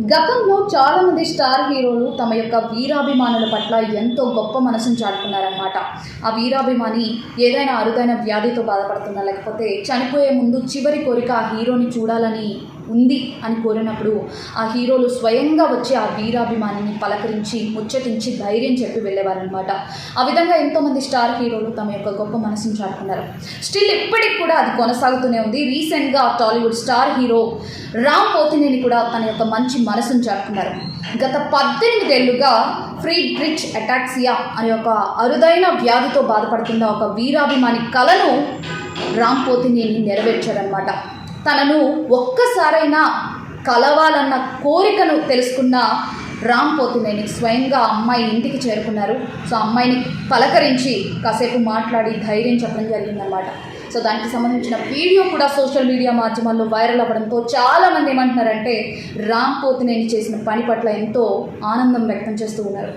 గతంలో చాలా మంది స్టార్ హీరోలు తమ యొక్క వీరాభిమానుల పట్ల ఎంతో గొప్ప మనసును చాటుకున్నారన్నమాట. ఆ వీరాభిమాని ఏదైనా అరుదైన వ్యాధితో బాధపడుతున్నా, లేకపోతే చనిపోయే ముందు చివరి కోరిక ఆ హీరోని చూడాలని ఉంది అని కోరినప్పుడు ఆ హీరోలు స్వయంగా వచ్చి ఆ వీరాభిమానిని పలకరించి ముచ్చటించి ధైర్యం చెప్పి వెళ్ళేవారనమాట. ఆ విధంగా ఎంతోమంది స్టార్ హీరోలు తమ యొక్క గొప్ప మనసును చాటుకున్నారు. స్టిల్ ఇప్పటికి కూడా అది కొనసాగుతూనే ఉంది. రీసెంట్గా టాలీవుడ్ స్టార్ హీరో రామ్ పోతినేని కూడా తన యొక్క మంచి మనసును చాటుకున్నారు. గత 18 ఏళ్లుగా ఫ్రీడ్రిచ్ అటాక్సియా అనే ఒక అరుదైన వ్యాధితో బాధపడుతున్న ఒక వీరాభిమాని కలను రామ్ పోతినేని నెరవేర్చారనమాట. తనను ఒక్కసారైనా కలవాలన్న కోరికను తెలుసుకున్న రామ్ పోతినేని స్వయంగా అమ్మాయి ఇంటికి చేరుకున్నారు. సో అమ్మాయిని పలకరించి కాసేపు మాట్లాడి ధైర్యం చెప్పడం జరిగిందనమాట. సో దానికి సంబంధించిన వీడియో కూడా సోషల్ మీడియా మాధ్యమాల్లో వైరల్ అవ్వడంతో చాలామంది ఏమంటున్నారంటే రామ్ పోతినేని చేసిన పని పట్ల ఎంతో ఆనందం వ్యక్తం చేస్తూ ఉన్నారు.